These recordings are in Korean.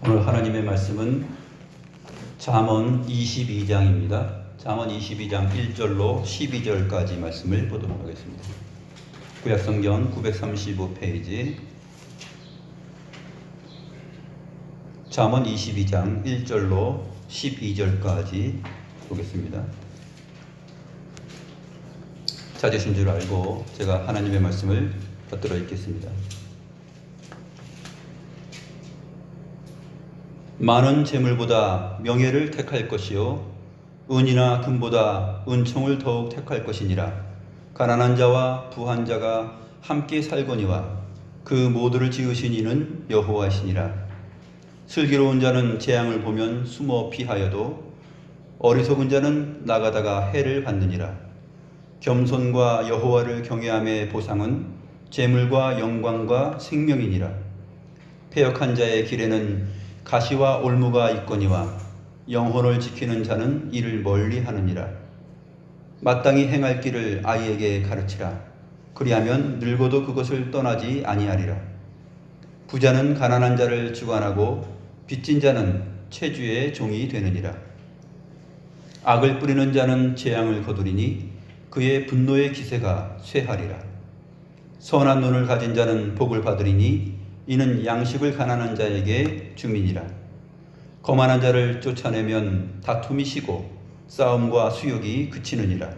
오늘 하나님의 말씀은 잠언 22장입니다. 잠언 22장 1절로 12절까지 말씀을 보도록 하겠습니다. 구약성경 935페이지 잠언 22장 1절로 12절까지 보겠습니다. 찾으신 줄 알고 제가 하나님의 말씀을 받들어 읽겠습니다. 많은 재물보다 명예를 택할 것이요 은이나 금보다 은총을 더욱 택할 것이니라. 가난한 자와 부한 자가 함께 살거니와 그 모두를 지으신 이는 여호와시니라. 슬기로운 자는 재앙을 보면 숨어 피하여도 어리석은 자는 나가다가 해를 받느니라. 겸손과 여호와를 경외함의 보상은 재물과 영광과 생명이니라. 패역한 자의 길에는 가시와 올무가 있거니와 영혼을 지키는 자는 이를 멀리 하느니라. 마땅히 행할 길을 아이에게 가르치라. 그리하면 늙어도 그것을 떠나지 아니하리라. 부자는 가난한 자를 주관하고 빚진 자는 채주의 종이 되느니라. 악을 뿌리는 자는 재앙을 거두리니 그의 분노의 기세가 쇠하리라. 선한 눈을 가진 자는 복을 받으리니 이는 양식을 가난한 자에게 주민이라. 거만한 자를 쫓아내면 다툼이 쉬고 싸움과 수욕이 그치느니라.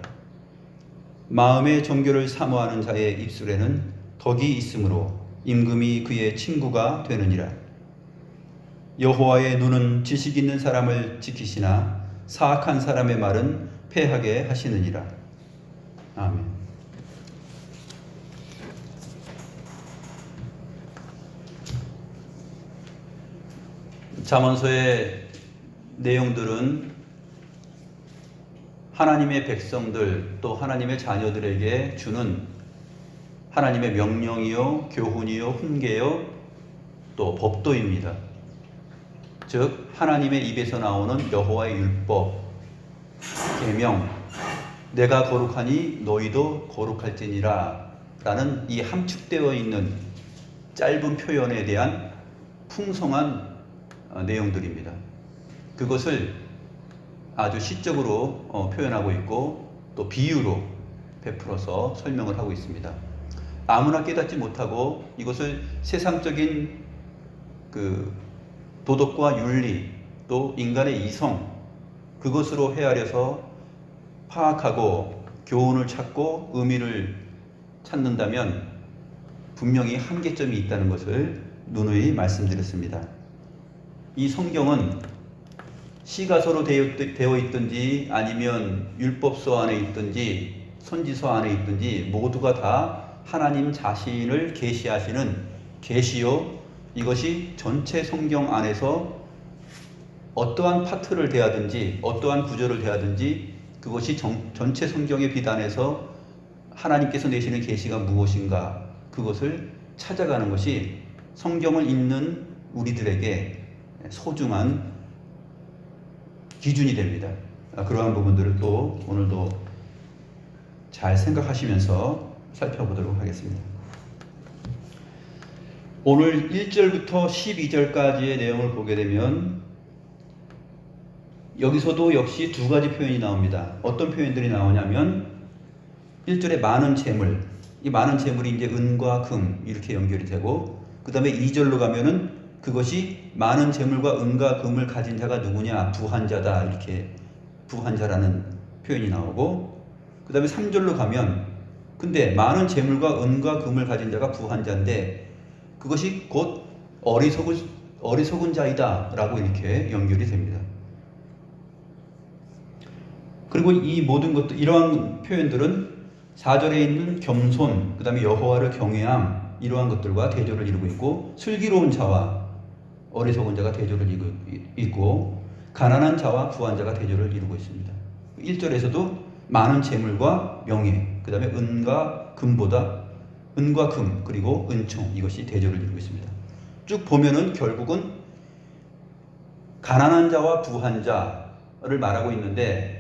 마음의 정결을 사모하는 자의 입술에는 덕이 있으므로 임금이 그의 친구가 되느니라. 여호와의 눈은 지식 있는 사람을 지키시나 사악한 사람의 말은 패하게 하시느니라. 아멘. 잠언서의 내용들은 하나님의 백성들 또 하나님의 자녀들에게 주는 하나님의 명령이요 교훈이요 훈계요 또 법도입니다. 즉 하나님의 입에서 나오는 여호와의 율법, 계명, 내가 거룩하니 너희도 거룩할지니라 라는 이 함축되어 있는 짧은 표현에 대한 풍성한 내용들입니다. 그것을 아주 시적으로 표현하고 있고 또 비유로 베풀어서 설명을 하고 있습니다. 아무나 깨닫지 못하고 이것을 세상적인 그 도덕과 윤리 또 인간의 이성 그것으로 헤아려서 파악하고 교훈을 찾고 의미를 찾는다면 분명히 한계점이 있다는 것을 누누이 말씀드렸습니다. 이 성경은 시가서로 되어 있든지 아니면 율법서 안에 있든지 선지서 안에 있든지 모두가 다 하나님 자신을 계시하시는 계시요 이것이 전체 성경 안에서 어떠한 파트를 대하든지 어떠한 구절을 대하든지 그것이 전체 성경의 비단에서 하나님께서 내시는 계시가 무엇인가 그것을 찾아가는 것이 성경을 읽는 우리들에게 소중한 기준이 됩니다. 그러한 부분들을 또 오늘도 잘 생각하시면서 살펴보도록 하겠습니다. 오늘 1절부터 12절까지의 내용을 보게 되면 여기서도 역시 두 가지 표현이 나옵니다. 어떤 표현들이 나오냐면 1절에 많은 재물, 이 많은 재물이 이제 은과 금 이렇게 연결이 되고 그 다음에 2절로 가면은 그것이 많은 재물과 은과 금을 가진 자가 누구냐? 부한 자다. 이렇게 부한 자라는 표현이 나오고 그 다음에 3절로 가면 근데 많은 재물과 은과 금을 가진 자가 부한 자인데 그것이 곧 어리석은 자이다 라고 이렇게 연결이 됩니다. 그리고 이 모든 것들 이러한 표현들은 4절에 있는 겸손 그 다음에 여호와를 경외함 이러한 것들과 대조를 이루고 있고 슬기로운 자와 어리석은 자가 대조를 이루고 가난한 자와 부한 자가 대조를 이루고 있습니다. 1절에서도 많은 재물과 명예 그 다음에 은과 금보다 은과 금 그리고 은총 이것이 대조를 이루고 있습니다. 쭉 보면은 결국은 가난한 자와 부한 자를 말하고 있는데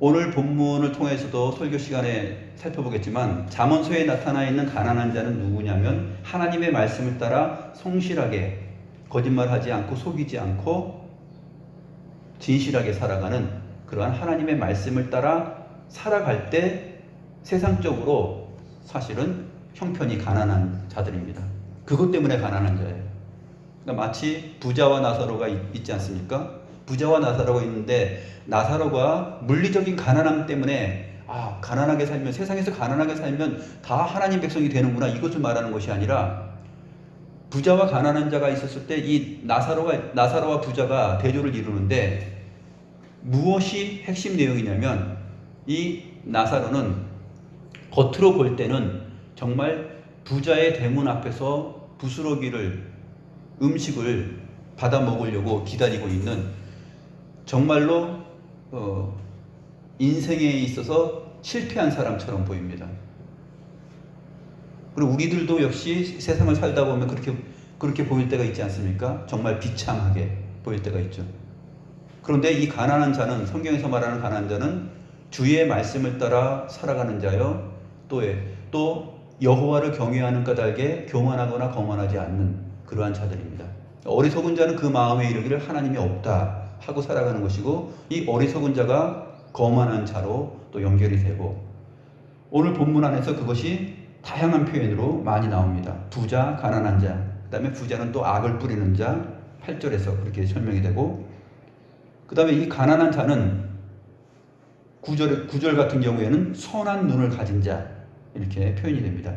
오늘 본문을 통해서도 설교 시간에 살펴보겠지만 잠언서에 나타나 있는 가난한 자는 누구냐면 하나님의 말씀을 따라 성실하게 거짓말하지 않고 속이지 않고 진실하게 살아가는 그러한 하나님의 말씀을 따라 살아갈 때 세상적으로 사실은 형편이 가난한 자들입니다. 그것 때문에 가난한 자예요. 그러니까 마치 부자와 나사로가 있지 않습니까? 부자와 나사로가 있는데 나사로가 물리적인 가난함 때문에 가난하게 살면, 세상에서 가난하게 살면 다 하나님 백성이 되는구나, 이것을 말하는 것이 아니라 부자와 가난한 자가 있었을 때 이 나사로와 부자가 대조를 이루는데 무엇이 핵심 내용이냐면 이 나사로는 겉으로 볼 때는 정말 부자의 대문 앞에서 부스러기를, 음식을 받아 먹으려고 기다리고 있는 정말로 인생에 있어서 실패한 사람처럼 보입니다. 그리고 우리들도 역시 세상을 살다 보면 그렇게 보일 때가 있지 않습니까? 정말 비참하게 보일 때가 있죠. 그런데 이 가난한 자는, 성경에서 말하는 가난한 자는 주의 말씀을 따라 살아가는 자요, 또 여호와를 경외하는 까닭에 교만하거나 거만하지 않는 그러한 자들입니다. 어리석은 자는 그 마음에 이르기를 하나님이 없다 하고 살아가는 것이고, 이 어리석은 자가 거만한 자로 또 연결이 되고, 오늘 본문 안에서 그것이 다양한 표현으로 많이 나옵니다. 부자, 가난한 자, 그 다음에 부자는 또 악을 뿌리는 자, 8절에서 그렇게 설명이 되고, 그 다음에 이 가난한 자는 9절 같은 경우에는 선한 눈을 가진 자, 이렇게 표현이 됩니다.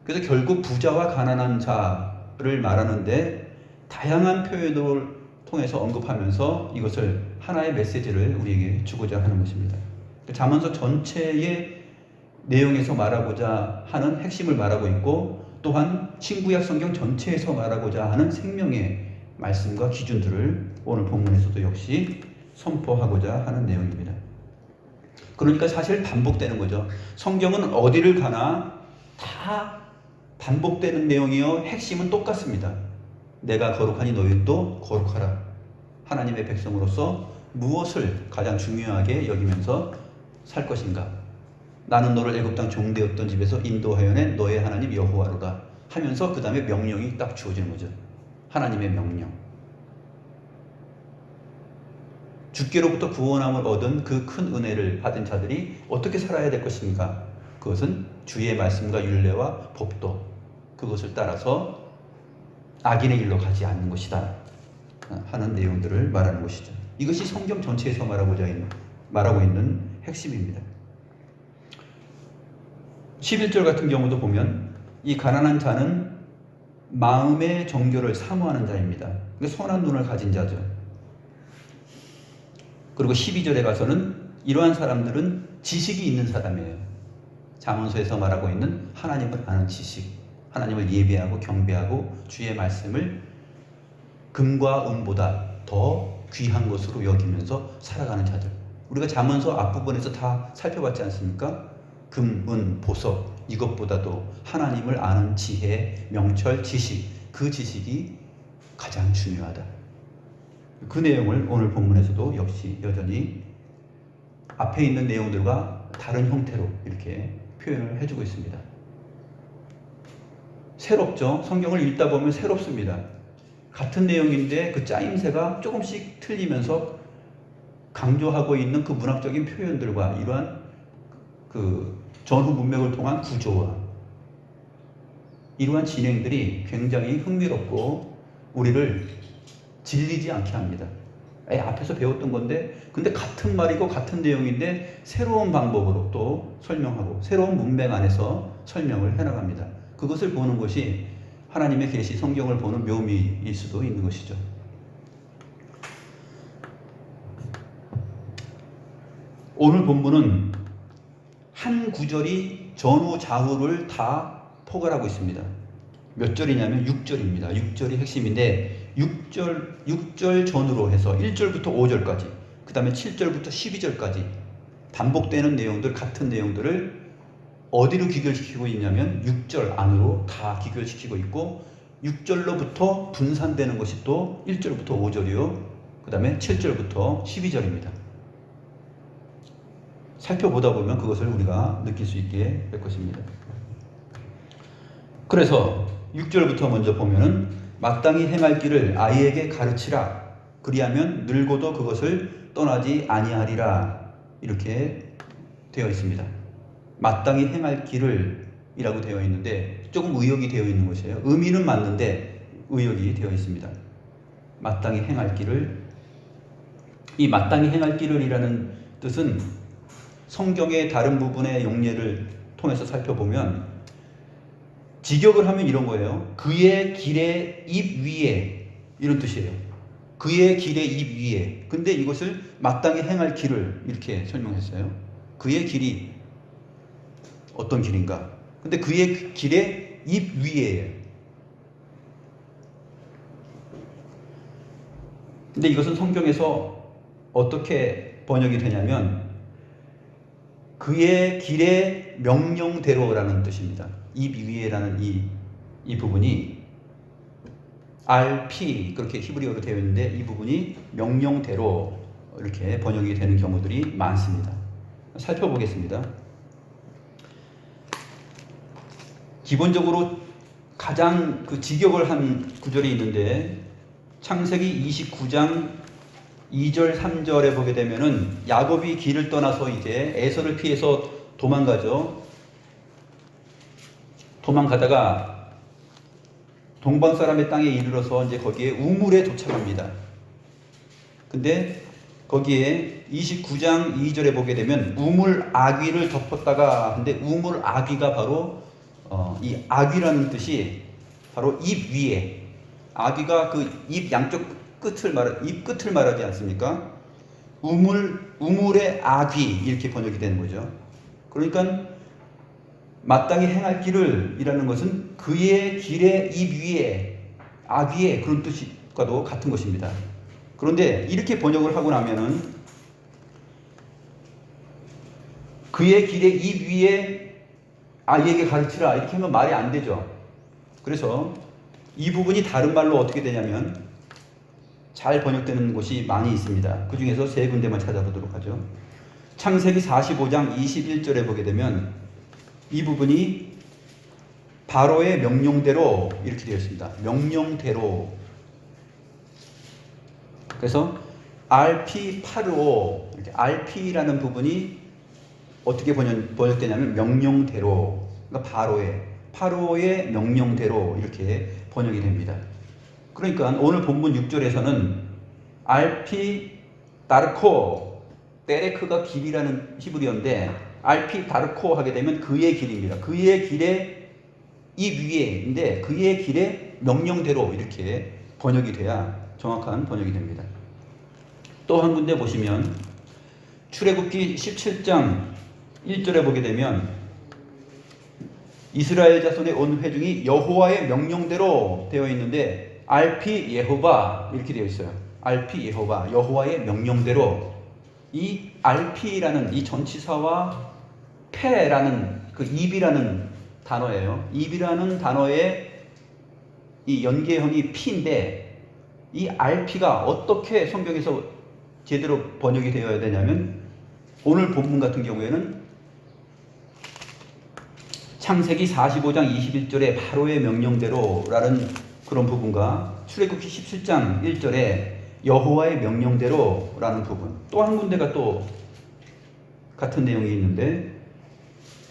그래서 결국 부자와 가난한 자를 말하는데 다양한 표현을 통해서 언급하면서 이것을 하나의 메시지를 우리에게 주고자 하는 것입니다. 잠언서 전체의 내용에서 말하고자 하는 핵심을 말하고 있고, 또한 신구약 성경 전체에서 말하고자 하는 생명의 말씀과 기준들을 오늘 본문에서도 역시 선포하고자 하는 내용입니다. 그러니까 사실 반복되는 거죠. 성경은 어디를 가나 다 반복되는 내용이요, 핵심은 똑같습니다. 내가 거룩하니 너희도 거룩하라. 하나님의 백성으로서 무엇을 가장 중요하게 여기면서 살 것인가? 나는 너를 애굽 땅 종되었던 집에서 인도하여 낸 너의 하나님 여호와로다 하면서 그 다음에 명령이 딱 주어지는 거죠. 하나님의 명령. 주께로부터 구원함을 얻은 그 큰 은혜를 받은 자들이 어떻게 살아야 될 것인가? 그것은 주의 말씀과 율례와 법도, 그것을 따라서 악인의 길로 가지 않는 것이다 하는 내용들을 말하는 것이죠. 이것이 성경 전체에서 말하고 있는 핵심입니다. 11절 같은 경우도 보면 이 가난한 자는 마음의 정결을 사모하는 자입니다. 선한 눈을 가진 자죠. 그리고 12절에 가서는 이러한 사람들은 지식이 있는 사람이에요. 잠언서에서 말하고 있는 하나님을 아는 지식, 하나님을 예배하고 경배하고 주의 말씀을 금과 은보다 더 귀한 것으로 여기면서 살아가는 자들. 우리가 잠언서 앞부분에서 다 살펴봤지 않습니까? 금, 은, 보석, 이것보다도 하나님을 아는 지혜, 명철, 지식, 그 지식이 가장 중요하다. 그 내용을 오늘 본문에서도 역시 여전히 앞에 있는 내용들과 다른 형태로 이렇게 표현을 해주고 있습니다. 새롭죠? 성경을 읽다 보면 새롭습니다. 같은 내용인데 그 짜임새가 조금씩 틀리면서 강조하고 있는 그 문학적인 표현들과 이러한 그 전후 문맥을 통한 구조와 이러한 진행들이 굉장히 흥미롭고 우리를 질리지 않게 합니다. 앞에서 배웠던 건데, 근데 같은 말이고 같은 내용인데 새로운 방법으로 또 설명하고 새로운 문맥 안에서 설명을 해나갑니다. 그것을 보는 것이 하나님의 계시, 성경을 보는 묘미일 수도 있는 것이죠. 오늘 본문은 한 구절이 전후 좌우를 다 포괄하고 있습니다. 몇 절이냐면 6절입니다. 6절이 핵심인데 6절 전후로 해서 1절부터 5절까지, 그 다음에 7절부터 12절까지 반복되는 내용들, 같은 내용들을 어디로 귀결시키고 있냐면 6절 안으로 다 귀결시키고 있고, 6절로부터 분산되는 것이 또 1절부터 5절이요, 그 다음에 7절부터 12절입니다. 살펴보다 보면 그것을 우리가 느낄 수 있게 될 것입니다. 그래서 6절부터 먼저 보면은 마땅히 행할 길을 아이에게 가르치라. 그리하면 늙어도 그것을 떠나지 아니하리라. 이렇게 되어 있습니다. 마땅히 행할 길을 이라고 되어 있는데 조금 의역이 되어 있는 것이에요. 의미는 맞는데 의역이 되어 있습니다. 마땅히 행할 길을. 이 마땅히 행할 길을 이라는 뜻은 성경의 다른 부분의 용례를 통해서 살펴보면 직역을 하면 이런 거예요. 그의 길의 입 위에, 이런 뜻이에요. 그의 길의 입 위에. 근데 이것을 마땅히 행할 길을 이렇게 설명했어요. 그의 길이 어떤 길인가? 근데 그의 길의 입 위에예요. 근데 이것은 성경에서 어떻게 번역이 되냐면 그의 길의 명령대로라는 뜻입니다. 입 위에라는 이 부분이 RP 그렇게 히브리어로 되어 있는데 이 부분이 명령대로 이렇게 번역이 되는 경우들이 많습니다. 살펴보겠습니다. 기본적으로 가장 그 직역을 한 구절이 있는데 창세기 29장 2절 3절에 보게 되면은 야곱이 길을 떠나서 이제 에서를 피해서 도망가죠. 도망가다가 동방 사람의 땅에 이르러서 이제 거기에 우물에 도착합니다. 근데 거기에 29장 2절에 보게 되면 우물 아귀를 덮었다가, 근데 우물 아귀가 바로 이 아귀라는 뜻이 바로 입 위에, 아귀가 그 입 양쪽 입 끝을 말하지 않습니까? 우물의 아귀 이렇게 번역이 되는 거죠. 그러니까 마땅히 행할 길을 이라는 것은 그의 길의 입 위에, 아귀의 그런 뜻과도 같은 것입니다. 그런데 이렇게 번역을 하고 나면은 그의 길의 입 위에 아이에게 가르치라 이렇게 하면 말이 안 되죠. 그래서 이 부분이 다른 말로 어떻게 되냐면 잘 번역되는 곳이 많이 있습니다. 그 중에서 세 군데만 찾아보도록 하죠. 창세기 45장 21절에 보게 되면 이 부분이 바로의 명령대로 이렇게 되어 있습니다. 명령대로. 그래서 RP 파르오, 이렇게 RP라는 부분이 어떻게 번역되냐면 명령대로, 그러니까 파로의 명령대로 이렇게 번역이 됩니다. 그러니까 오늘 본문 6절에서는 RP 다르코, 데레크가 길이라는 히브리어인데 RP 다르코 하게 되면 그의 길입니다. 그의 길의 입 위에인데 그의 길의 명령대로 이렇게 번역이 돼야 정확한 번역이 됩니다. 또 한 군데 보시면 출애굽기 17장 1절에 보게 되면 이스라엘 자손의 온 회중이 여호와의 명령대로 되어 있는데 RP 예호바 이렇게 되어 있어요. RP 예호바, 여호와의 명령대로. 이 RP라는 이 전치사와 페라는 그 입이라는 단어예요. 입이라는 단어의 이 연계형이 P인데 이 RP가 어떻게 성경에서 제대로 번역이 되어야 되냐면 오늘 본문 같은 경우에는 창세기 45장 21절에 바로의 명령대로라는 그런 부분과 출애굽기 17장 1절에 여호와의 명령대로라는 부분, 또 한 군데가 또 같은 내용이 있는데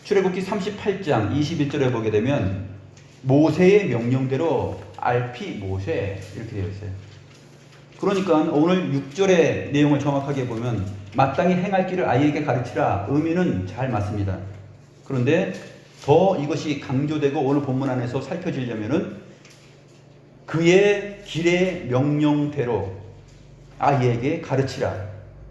출애굽기 38장 21절에 보게 되면 모세의 명령대로 RP 모세 이렇게 되어 있어요. 그러니까 오늘 6절의 내용을 정확하게 보면 마땅히 행할 길을 아이에게 가르치라, 의미는 잘 맞습니다. 그런데 더 이것이 강조되고 오늘 본문 안에서 살펴지려면은 그의 길의 명령대로 아이에게 가르치라.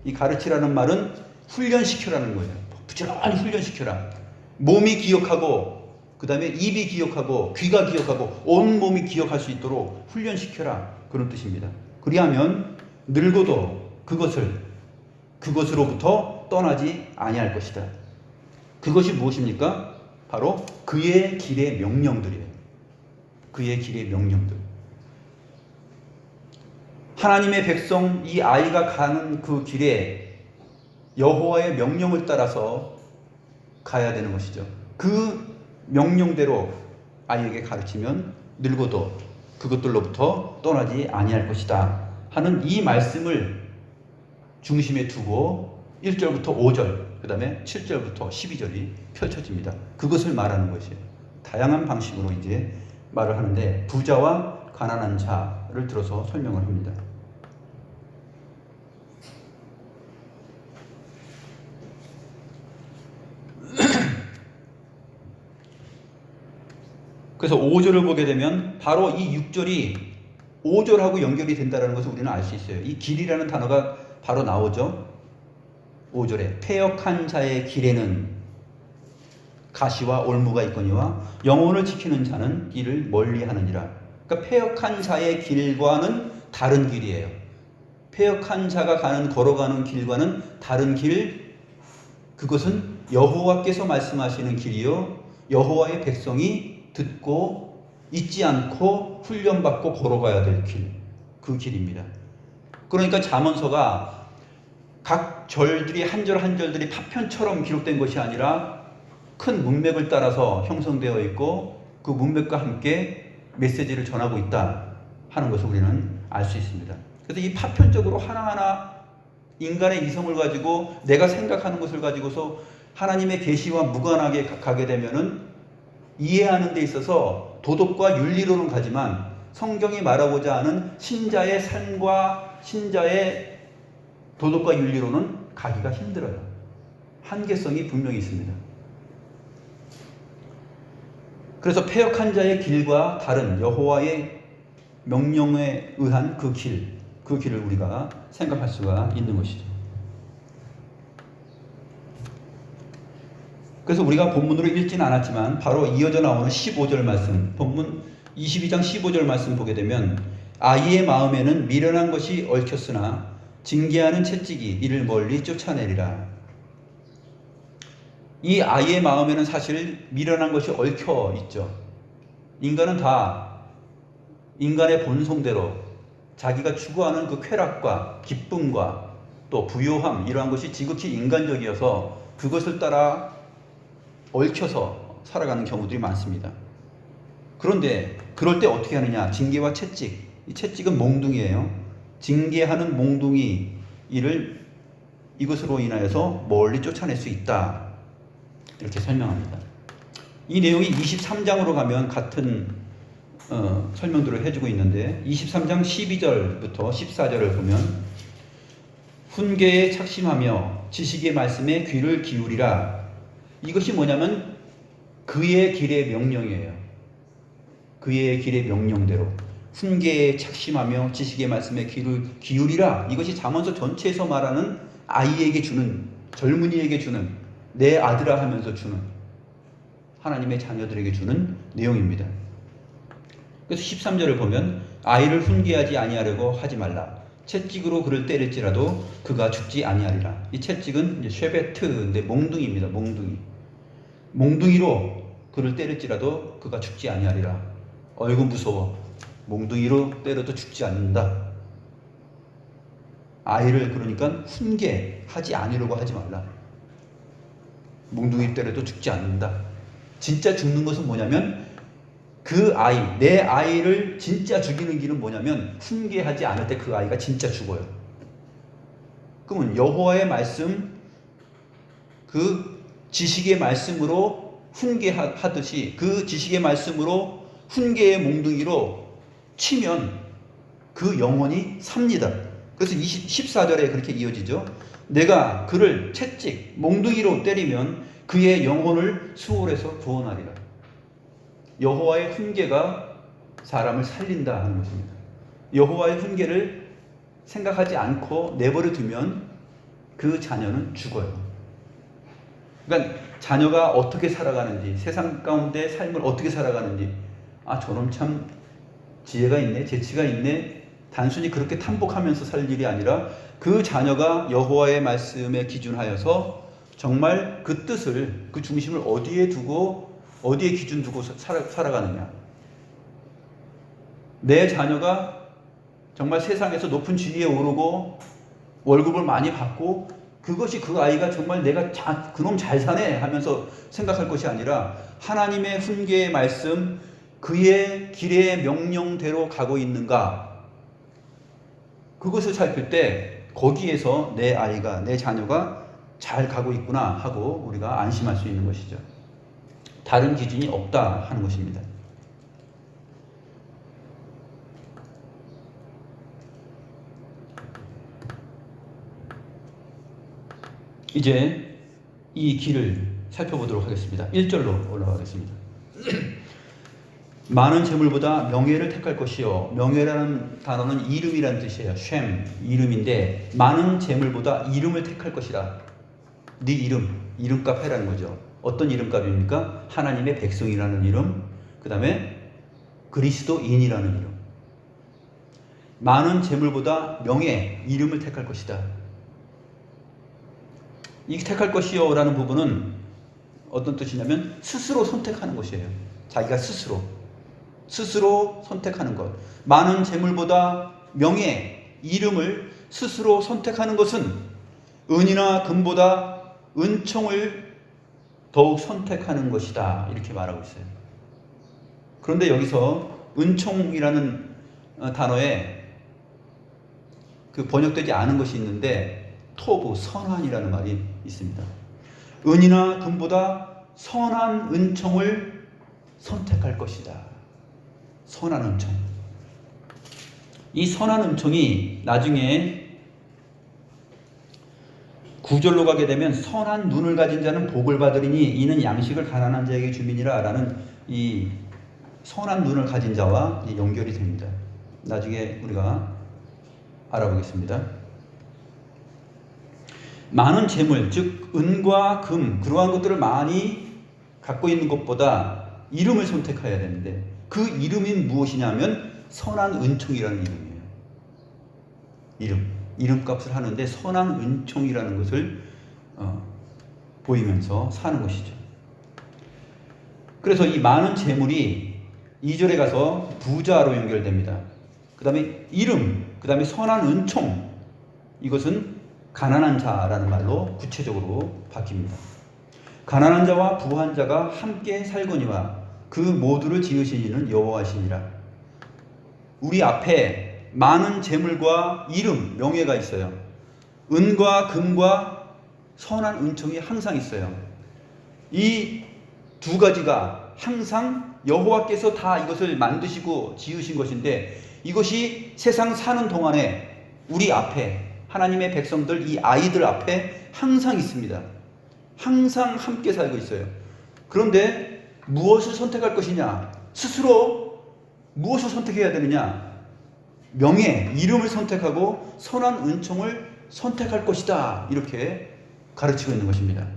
이 가르치라는 말은 훈련시켜라는 거예요. 부지런히 훈련시켜라. 몸이 기억하고 그 다음에 입이 기억하고 귀가 기억하고 온 몸이 기억할 수 있도록 훈련시켜라, 그런 뜻입니다. 그리하면 늙어도 그것으로부터 떠나지 아니할 것이다. 그것이 무엇입니까? 바로 그의 길의 명령들이에요. 그의 길의 명령들. 하나님의 백성, 이 아이가 가는 그 길에 여호와의 명령을 따라서 가야 되는 것이죠. 그 명령대로 아이에게 가르치면 늙어도 그것들로부터 떠나지 아니할 것이다 하는 이 말씀을 중심에 두고 1절부터 5절, 그 다음에 7절부터 12절이 펼쳐집니다. 그것을 말하는 것이에요. 다양한 방식으로 이제 말을 하는데 부자와 가난한 자를 들어서 설명을 합니다. 그래서 5절을 보게 되면 바로 이 6절이 5절하고 연결이 된다는 것을 우리는 알 수 있어요. 이 길이라는 단어가 바로 나오죠. 5절에 패역한 자의 길에는 가시와 올무가 있거니와 영혼을 지키는 자는 이를 멀리하느니라. 그러니까 패역한 자의 길과는 다른 길이에요. 패역한 자가 걸어가는 길과는 다른 길, 그것은 여호와께서 말씀하시는 길이요 여호와의 백성이 듣고 잊지 않고 훈련받고 걸어가야 될 길, 그 길입니다. 그러니까 잠언서가 각 절들이 한 절 한 절들이 파편처럼 기록된 것이 아니라 큰 문맥을 따라서 형성되어 있고 그 문맥과 함께 메시지를 전하고 있다 하는 것을 우리는 알 수 있습니다. 그래서 이 파편적으로 하나하나 인간의 이성을 가지고 내가 생각하는 것을 가지고서 하나님의 계시와 무관하게 가게 되면은 이해하는 데 있어서 도덕과 윤리로는 가지만 성경이 말하고자 하는 신자의 삶과 신자의 도덕과 윤리로는 가기가 힘들어요. 한계성이 분명히 있습니다. 그래서 패역한 자의 길과 다른 여호와의 명령에 의한 그 길을 우리가 생각할 수가 있는 것이죠. 그래서 우리가 본문으로 읽지는 않았지만 바로 이어져 나오는 15절 말씀, 본문 22장 15절 말씀 보게 되면 아이의 마음에는 미련한 것이 얽혔으나 징계하는 채찍이 이를 멀리 쫓아내리라. 이 아이의 마음에는 사실 미련한 것이 얽혀 있죠. 인간은 다 인간의 본성대로 자기가 추구하는 그 쾌락과 기쁨과 또 부요함 이러한 것이 지극히 인간적이어서 그것을 따라 얽혀서 살아가는 경우들이 많습니다. 그런데 그럴 때 어떻게 하느냐? 징계와 채찍. 이 채찍은 몽둥이에요. 징계하는 몽둥이 이것으로 인하여서 멀리 쫓아낼 수 있다. 이렇게 설명합니다. 이 내용이 23장으로 가면 같은 설명들을 해주고 있는데 23장 12절부터 14절을 보면 훈계에 착심하며 지식의 말씀에 귀를 기울이라. 이것이 뭐냐면 그의 길의 명령이에요. 그의 길의 명령대로 훈계에 착심하며 지식의 말씀에 귀를 기울이라. 이것이 잠언서 전체에서 말하는 아이에게 주는, 젊은이에게 주는, 내 아들아 하면서 주는, 하나님의 자녀들에게 주는 내용입니다. 그래서 13절을 보면 아이를 훈계하지 아니하려고 하지 말라. 채찍으로 그를 때릴지라도 그가 죽지 아니하리라. 이 채찍은 이제 쉐베트인데 몽둥이입니다. 몽둥이로 그를 때릴지라도 그가 죽지 아니하리라. 어이구 무서워. 몽둥이로 때려도 죽지 않는다. 아이를 그러니까 훈계하지 않으려고 하지 말라. 몽둥이 때려도 죽지 않는다. 진짜 죽는 것은 뭐냐면 그 아이, 내 아이를 진짜 죽이는 길은 뭐냐면 훈계하지 않을 때 그 아이가 진짜 죽어요. 그러면 여호와의 말씀, 그 지식의 말씀으로 훈계하듯이 그 지식의 말씀으로 훈계의 몽둥이로 치면 그 영혼이 삽니다. 그래서 14절에 그렇게 이어지죠. 내가 그를 채찍, 몽둥이로 때리면 그의 영혼을 수월에서 구원하리라. 여호와의 훈계가 사람을 살린다 하는 것입니다. 여호와의 훈계를 생각하지 않고 내버려 두면 그 자녀는 죽어요. 그러니까 자녀가 어떻게 살아가는지, 세상 가운데 삶을 어떻게 살아가는지, 아 저놈 참 지혜가 있네, 재치가 있네, 단순히 그렇게 탐복하면서 살 일이 아니라 그 자녀가 여호와의 말씀에 기준하여서 정말 그 뜻을, 그 중심을 어디에 두고 어디에 기준 두고 살아가느냐. 내 자녀가 정말 세상에서 높은 지위에 오르고 월급을 많이 받고 그것이 그 아이가 정말 내가 그놈 잘 사네 하면서 생각할 것이 아니라 하나님의 훈계의 말씀, 그의 길의 명령대로 가고 있는가? 그것을 살필 때 거기에서 내 아이가, 내 자녀가 잘 가고 있구나 하고 우리가 안심할 수 있는 것이죠. 다른 기준이 없다 하는 것입니다. 이제 이 길을 살펴보도록 하겠습니다. 1절로 올라가겠습니다. 많은 재물보다 명예를 택할 것이요. 명예라는 단어는 이름이라는 뜻이에요. 쉔, 이름인데 많은 재물보다 이름을 택할 것이라. 네 이름값 해라는 거죠. 어떤 이름값입니까? 하나님의 백성이라는 이름, 그 다음에 그리스도인이라는 이름. 많은 재물보다 명예, 이름을 택할 것이다. 이 택할 것이요 라는 부분은 어떤 뜻이냐면 스스로 선택하는 것이에요. 자기가 스스로 선택하는 것. 많은 재물보다 명예, 이름을 스스로 선택하는 것은 은이나 금보다 은총을 더욱 선택하는 것이다. 이렇게 말하고 있어요. 그런데 여기서 은총이라는 단어에 그 번역되지 않은 것이 있는데 토부, 선한이라는 말이 있습니다. 은이나 금보다 선한 은총을 선택할 것이다. 선한 은총. 이 선한 은총이 나중에 9절로 가게 되면 선한 눈을 가진 자는 복을 받으리니 이는 양식을 가난한 자에게 주민이라 라는 이 선한 눈을 가진 자와 연결이 됩니다. 나중에 우리가 알아보겠습니다. 많은 재물, 즉 은과 금, 그러한 것들을 많이 갖고 있는 것보다 이름을 선택해야 되는데 그 이름이 무엇이냐면 선한 은총이라는 이름이에요. 이름값을 하는데 선한 은총이라는 것을 보이면서 사는 것이죠. 그래서 이 많은 재물이 2절에 가서 부자로 연결됩니다. 그 다음에 이름, 그 다음에 선한 은총, 이것은 가난한 자라는 말로 구체적으로 바뀝니다. 가난한 자와 부한 자가 함께 살거니와 그 모두를 지으신 이는 여호와시니라. 우리 앞에 많은 재물과 이름, 명예가 있어요. 은과 금과 선한 은총이 항상 있어요. 이 두 가지가 항상 여호와께서 다 이것을 만드시고 지으신 것인데 이것이 세상 사는 동안에 우리 앞에 하나님의 백성들, 이 아이들 앞에 항상 있습니다. 항상 함께 살고 있어요. 그런데 무엇을 선택할 것이냐? 스스로 무엇을 선택해야 되느냐? 명예, 이름을 선택하고 선한 은총을 선택할 것이다. 이렇게 가르치고 있는 것입니다.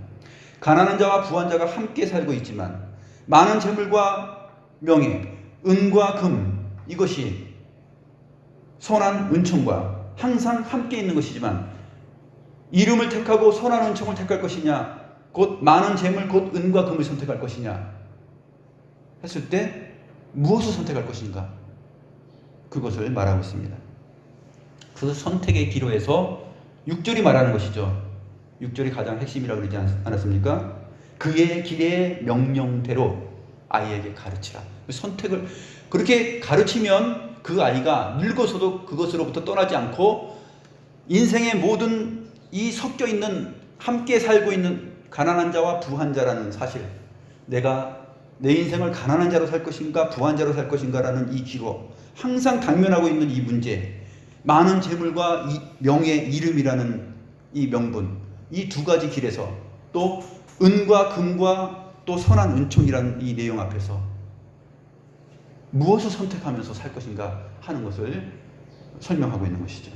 가난한 자와 부한 자가 함께 살고 있지만 많은 재물과 명예, 은과 금, 이것이 선한 은총과 항상 함께 있는 것이지만 이름을 택하고 선한 은총을 택할 것이냐, 곧 많은 재물, 곧 은과 금을 선택할 것이냐 했을 때 무엇을 선택할 것인가? 그것을 말하고 있습니다. 그래서 선택의 기로에서 6절이 말하는 것이죠. 6절이 가장 핵심이라고 그러지 않았습니까? 그의 길의 명령대로 아이에게 가르치라. 선택을 그렇게 가르치면 그 아이가 늙어서도 그것으로부터 떠나지 않고 인생의 모든 이 섞여 있는 함께 살고 있는 가난한 자와 부한 자라는 사실, 내가 내 인생을 가난한 자로 살 것인가 부한 자로 살 것인가라는 이 기로 항상 당면하고 있는 이 문제, 많은 재물과 이 명예, 이름이라는 이 명분, 이 두 가지 길에서 또 은과 금과 또 선한 은총이라는 이 내용 앞에서 무엇을 선택하면서 살 것인가 하는 것을 설명하고 있는 것이죠.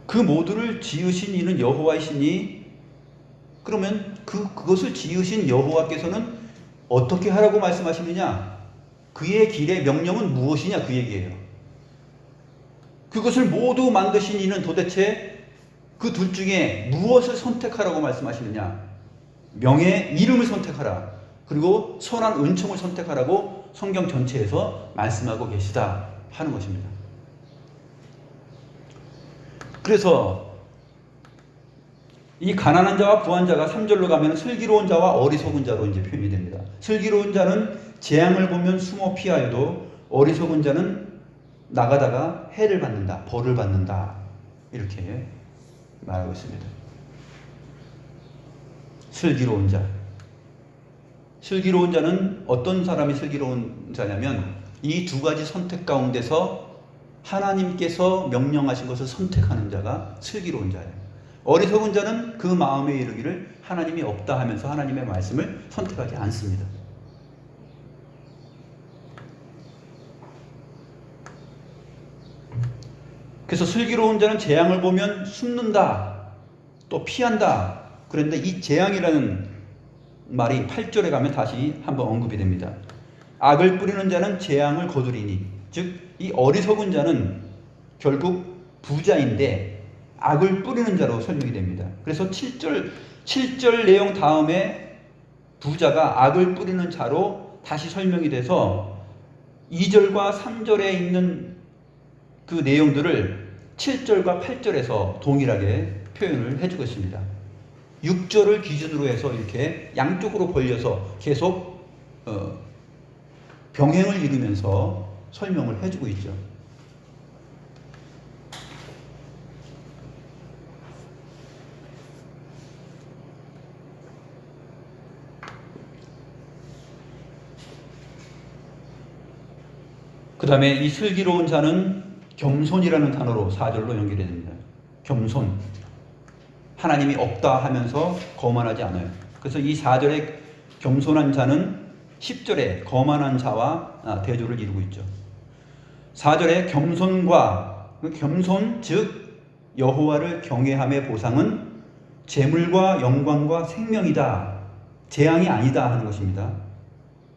그 모두를 지으신 이는 여호와이시니, 그러면 그것을 지으신 여호와께서는 어떻게 하라고 말씀하시느냐? 그의 길의 명령은 무엇이냐? 그 얘기예요. 그것을 모두 만드신 이는 도대체 그 둘 중에 무엇을 선택하라고 말씀하시느냐? 명예, 이름을 선택하라. 그리고 선한 은총을 선택하라고 성경 전체에서 말씀하고 계시다 하는 것입니다. 그래서 이 가난한 자와 부한 자가 3절로 가면 슬기로운 자와 어리석은 자로 이제 표현이 됩니다. 슬기로운 자는 재앙을 보면 숨어 피하여도 어리석은 자는 나가다가 해를 받는다, 벌을 받는다. 이렇게 말하고 있습니다. 슬기로운 자. 슬기로운 자는 어떤 사람이 슬기로운 자냐면 이 두 가지 선택 가운데서 하나님께서 명령하신 것을 선택하는 자가 슬기로운 자예요. 어리석은 자는 그 마음에 이르기를 하나님이 없다 하면서 하나님의 말씀을 선택하지 않습니다. 그래서 슬기로운 자는 재앙을 보면 숨는다, 또 피한다. 그런데 이 재앙이라는 말이 8절에 가면 다시 한번 언급이 됩니다. 악을 뿌리는 자는 재앙을 거두리니, 즉 이 어리석은 자는 결국 부자인데 악을 뿌리는 자로 설명이 됩니다. 그래서 7절 내용 다음에 부자가 악을 뿌리는 자로 다시 설명이 돼서 2절과 3절에 있는 그 내용들을 7절과 8절에서 동일하게 표현을 해주고 있습니다. 6절을 기준으로 해서 이렇게 양쪽으로 벌려서 계속 병행을 이루면서 설명을 해주고 있죠. 그 다음에 이 슬기로운 자는 겸손이라는 단어로 4절로 연결이 됩니다. 겸손. 하나님이 없다 하면서 거만하지 않아요. 그래서 이 4절에 겸손한 자는 10절에 거만한 자와 대조를 이루고 있죠. 4절에 겸손 즉 여호와를 경외함의 보상은 재물과 영광과 생명이다. 재앙이 아니다 하는 것입니다.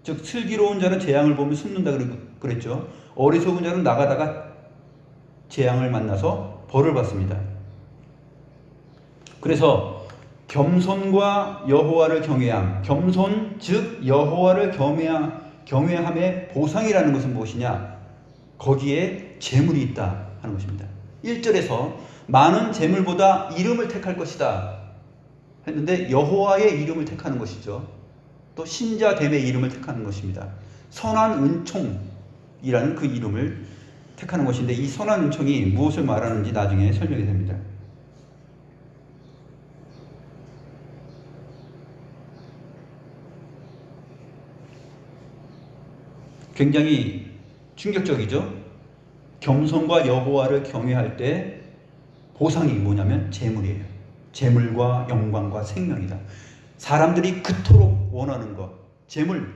즉 슬기로운 자는 재앙을 보면 숨는다 그랬죠. 어리석은 자는 나가다가 재앙을 만나서 벌을 받습니다. 그래서 겸손과 여호와를 경외함, 겸손 즉 여호와를 경외함의 보상이라는 것은 무엇이냐? 거기에 재물이 있다 하는 것입니다. 1절에서 많은 재물보다 이름을 택할 것이다 했는데 여호와의 이름을 택하는 것이죠. 또 신자됨의 이름을 택하는 것입니다. 선한 은총이라는 그 이름을 택하는 것인데 이 선한 은총이 무엇을 말하는지 나중에 설명이 됩니다. 굉장히 충격적이죠. 겸손과 여호와를 경외할 때 보상이 뭐냐면 재물이에요. 재물과 영광과 생명이다. 사람들이 그토록 원하는 것, 재물,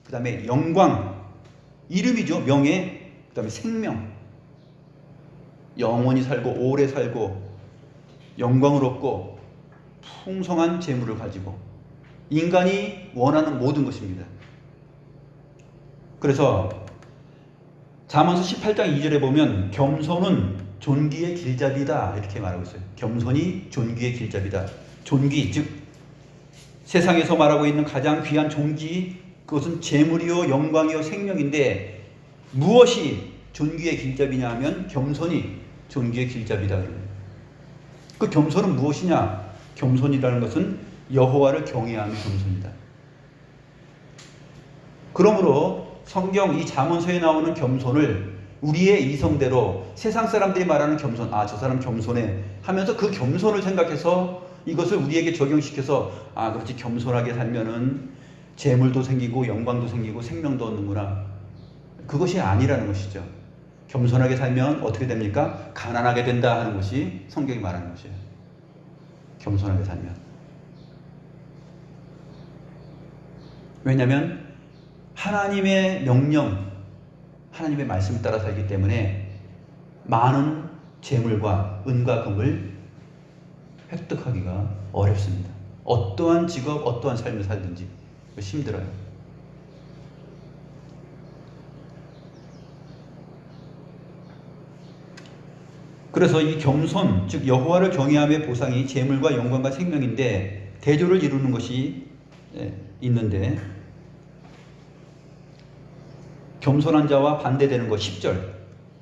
그 다음에 영광, 이름이죠. 명예, 그 다음에 생명. 영원히 살고 오래 살고 영광을 얻고 풍성한 재물을 가지고 인간이 원하는 모든 것입니다. 그래서 잠언서 18장 2절에 보면 겸손은 존귀의 길잡이다 이렇게 말하고 있어요. 겸손이 존귀의 길잡이다. 존귀 즉 세상에서 말하고 있는 가장 귀한 존귀, 그것은 재물이요 영광이요 생명인데 무엇이 존귀의 길잡이냐 하면 겸손이 존귀의 길잡이다. 그 겸손은 무엇이냐? 겸손이라는 것은 여호와를 경외하는 겸손이다. 그러므로 성경 이 잠언서에 나오는 겸손을 우리의 이성대로 세상 사람들이 말하는 겸손, 저 사람 겸손해 하면서 그 겸손을 생각해서 이것을 우리에게 적용시켜서 그렇지 겸손하게 살면은 재물도 생기고 영광도 생기고 생명도 얻는구나. 그것이 아니라는 것이죠. 겸손하게 살면 어떻게 됩니까? 가난하게 된다 하는 것이 성경이 말하는 것이에요. 겸손하게 살면. 왜냐하면 하나님의 명령, 하나님의 말씀을 따라 살기 때문에 많은 재물과 은과 금을 획득하기가 어렵습니다. 어떠한 직업, 어떠한 삶을 살든지 힘들어요. 그래서 이 겸손, 즉 여호와를 경외함의 보상이 재물과 영광과 생명인데 대조를 이루는 것이 있는데 겸손한 자와 반대되는 것 10절.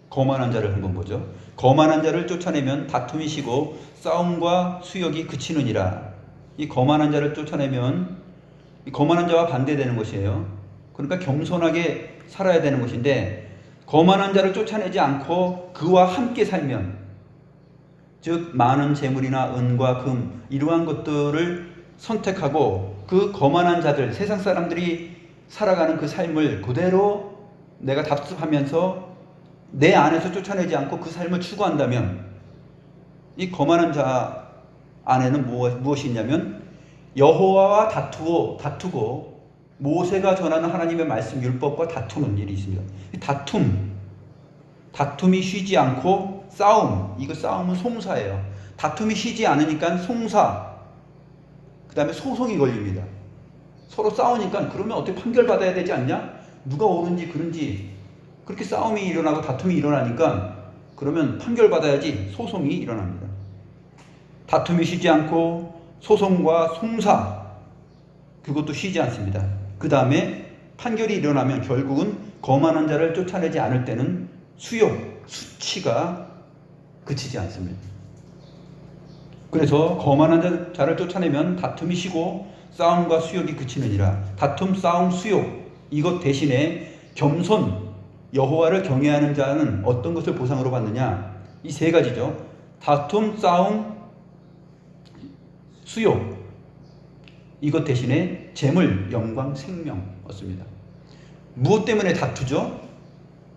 거만한 자를 한번 보죠. 거만한 자를 쫓아내면 다툼이 쉬고 싸움과 수욕이 그치느니라. 이 거만한 자를 쫓아내면 이 거만한 자와 반대되는 것이에요. 그러니까 겸손하게 살아야 되는 것인데, 거만한 자를 쫓아내지 않고 그와 함께 살면, 즉 많은 재물이나 은과 금 이러한 것들을 선택하고 그 거만한 자들, 세상 사람들이 살아가는 그 삶을 그대로 내가 답습하면서 내 안에서 쫓아내지 않고 그 삶을 추구한다면, 이 거만한 자 안에는 무엇이 있냐면 여호와와 다투고 모세가 전하는 하나님의 말씀 율법과 다투는 일이 있습니다. 다툼이 쉬지 않고 싸움, 이거 싸움은 송사예요. 다툼이 쉬지 않으니까 송사, 그 다음에 소송이 걸립니다. 서로 싸우니까 그러면 어떻게 판결받아야 되지 않냐? 누가 옳은지 그른지 그렇게 싸움이 일어나고 다툼이 일어나니까 그러면 판결받아야지 소송이 일어납니다. 다툼이 쉬지 않고 소송과 송사, 그것도 쉬지 않습니다. 그 다음에 판결이 일어나면 결국은 거만한 자를 쫓아내지 않을 때는 수욕, 수치가 그치지 않습니다. 그래서 거만한 자를 쫓아내면 다툼이 쉬고 싸움과 수욕이 그치느니라. 다툼, 싸움, 수욕, 이것 대신에 겸손, 여호와를 경외하는 자는 어떤 것을 보상으로 받느냐? 이 세 가지죠. 다툼, 싸움, 수욕, 이것 대신에 재물, 영광, 생명 얻습니다. 무엇 때문에 다투죠?